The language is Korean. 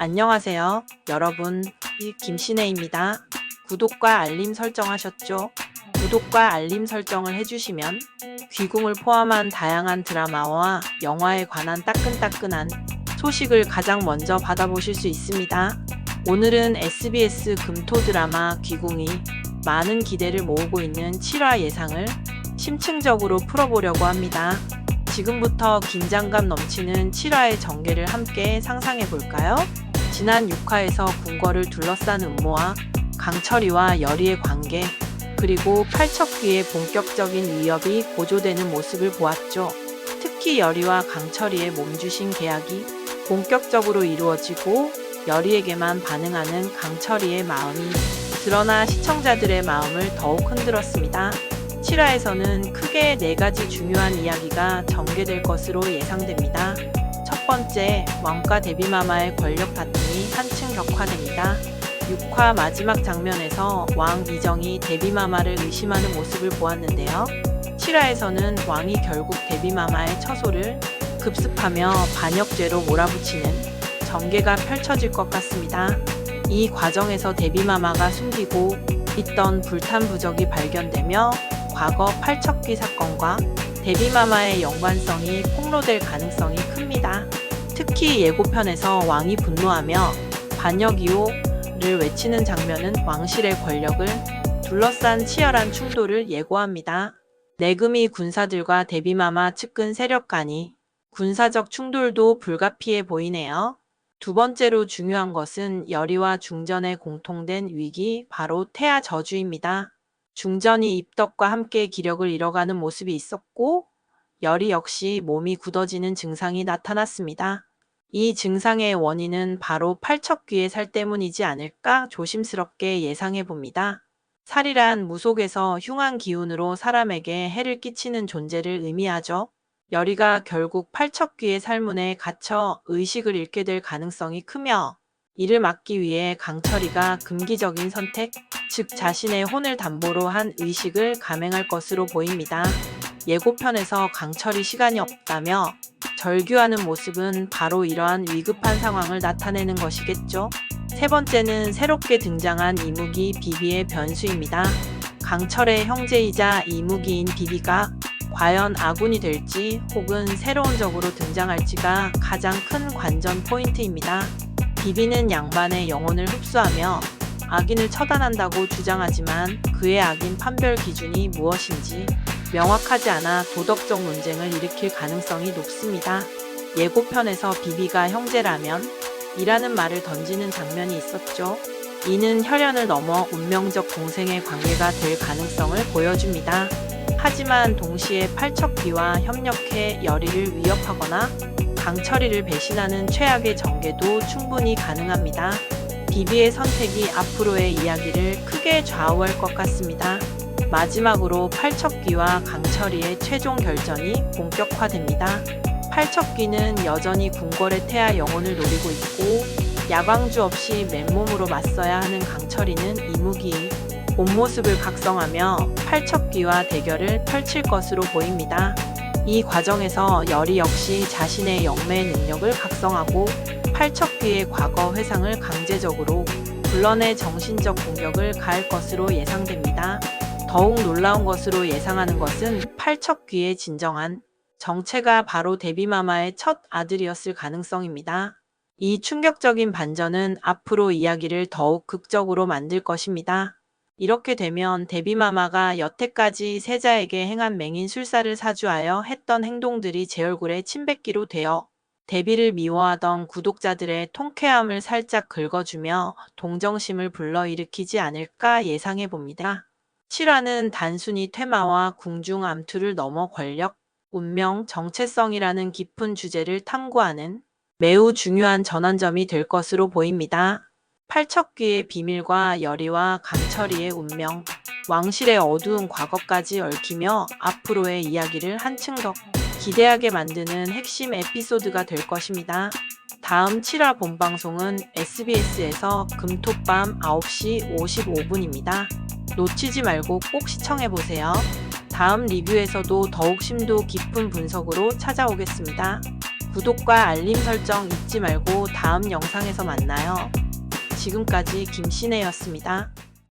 안녕하세요, 여러분. 김신혜입니다. 구독과 알림 설정하셨죠? 구독과 알림 설정을 해주시면 귀궁을 포함한 다양한 드라마와 영화에 관한 따끈따끈한 소식을 가장 먼저 받아보실 수 있습니다. 오늘은 SBS 금토 드라마 귀궁이 많은 기대를 모으고 있는 7화 예상을 심층적으로 풀어보려고 합니다. 지금부터 긴장감 넘치는 7화의 전개를 함께 상상해 볼까요? 지난 6화에서 궁궐을 둘러싼 음모와 강철이와 여리의 관계, 그리고 팔척귀의 본격적인 위협이 고조되는 모습을 보았죠. 특히 여리와 강철이의 몸주신 계약이 본격적으로 이루어지고 여리에게만 반응하는 강철이의 마음이 드러나 시청자들의 마음을 더욱 흔들었습니다. 7화에서는 크게 4가지 중요한 이야기가 전개될 것으로 예상됩니다. 첫 번째, 왕과 데뷔마마의 권력 다툼이 한층 격화됩니다. 6화 마지막 장면에서 왕 이정이 데뷔마마를 의심하는 모습을 보았는데요. 7화에서는 왕이 결국 데뷔마마의 처소를 급습하며 반역죄로 몰아붙이는 전개가 펼쳐질 것 같습니다. 이 과정에서 데뷔마마가 숨기고 있던 불탄 부적이 발견되며 과거 팔척귀 사건과 데뷔마마의 연관성이 폭로될 가능성이 큽니다. 특히 예고편에서 왕이 분노하며 반역이오를 외치는 장면은 왕실의 권력을 둘러싼 치열한 충돌을 예고합니다. 내금이 군사들과 데뷔마마 측근 세력 간이 군사적 충돌도 불가피해 보이네요. 두 번째로 중요한 것은 여리와 중전의 공통된 위기, 바로 태아 저주입니다. 중전이 입덕과 함께 기력을 잃어가는 모습이 있었고, 여리 역시 몸이 굳어지는 증상이 나타났습니다. 이 증상의 원인은 바로 팔척귀의 살 때문이지 않을까 조심스럽게 예상해 봅니다. 살이란 무속에서 흉한 기운으로 사람에게 해를 끼치는 존재를 의미하죠. 여리가 결국 팔척귀의 살문에 갇혀 의식을 잃게 될 가능성이 크며, 이를 막기 위해 강철이가 금기적인 선택, 즉 자신의 혼을 담보로 한 의식을 감행할 것으로 보입니다. 예고편에서 강철이 시간이 없다며 절규하는 모습은 바로 이러한 위급한 상황을 나타내는 것이겠죠. 세 번째는 새롭게 등장한 이무기 비비의 변수입니다. 강철의 형제이자 이무기인 비비가 과연 아군이 될지 혹은 새로운 적으로 등장할지가 가장 큰 관전 포인트입니다. 비비는 양반의 영혼을 흡수하며 악인을 처단한다고 주장하지만 그의 악인 판별 기준이 무엇인지 명확하지 않아 도덕적 논쟁을 일으킬 가능성이 높습니다. 예고편에서 비비가 형제라면 이라는 말을 던지는 장면이 있었죠. 이는 혈연을 넘어 운명적 동생의 관계가 될 가능성을 보여줍니다. 하지만 동시에 팔척귀와 협력해 여리를 위협하거나 강철이를 배신하는 최악의 전개도 충분히 가능합니다. 비비의 선택이 앞으로의 이야기를 크게 좌우할 것 같습니다. 마지막으로 팔척귀와 강철이의 최종 결전이 본격화됩니다. 팔척귀는 여전히 궁궐의 태아 영혼을 노리고 있고, 야광주 없이 맨몸으로 맞서야 하는 강철이는 이무기의 본 모습을 각성하며 팔척귀와 대결을 펼칠 것으로 보입니다. 이 과정에서 여리 역시 자신의 영매의 능력을 각성하고 팔척귀의 과거 회상을 강제적으로 불러내 정신적 공격을 가할 것으로 예상됩니다. 더욱 놀라운 것으로 예상하는 것은 팔척귀의 진정한 정체가 바로 데뷔마마의 첫 아들이었을 가능성입니다. 이 충격적인 반전은 앞으로 이야기를 더욱 극적으로 만들 것입니다. 이렇게 되면 데뷔마마가 여태까지 세자에게 행한 맹인술사를 사주하여 했던 행동들이 제 얼굴에 침뱉기로 되어 데뷔를 미워하던 구독자들의 통쾌함을 살짝 긁어주며 동정심을 불러일으키지 않을까 예상해 봅니다. 7화는 단순히 퇴마와 궁중 암투를 넘어 권력, 운명, 정체성이라는 깊은 주제를 탐구하는 매우 중요한 전환점이 될 것으로 보입니다. 팔척귀의 비밀과 여리와 강철이의 운명, 왕실의 어두운 과거까지 얽히며 앞으로의 이야기를 한층 더 기대하게 만드는 핵심 에피소드가 될 것입니다. 다음 7화 본방송은 SBS에서 금토밤 9시 55분입니다. 놓치지 말고 꼭 시청해보세요. 다음 리뷰에서도 더욱 심도 깊은 분석으로 찾아오겠습니다. 구독과 알림 설정 잊지 말고 다음 영상에서 만나요. 지금까지 김신혜였습니다.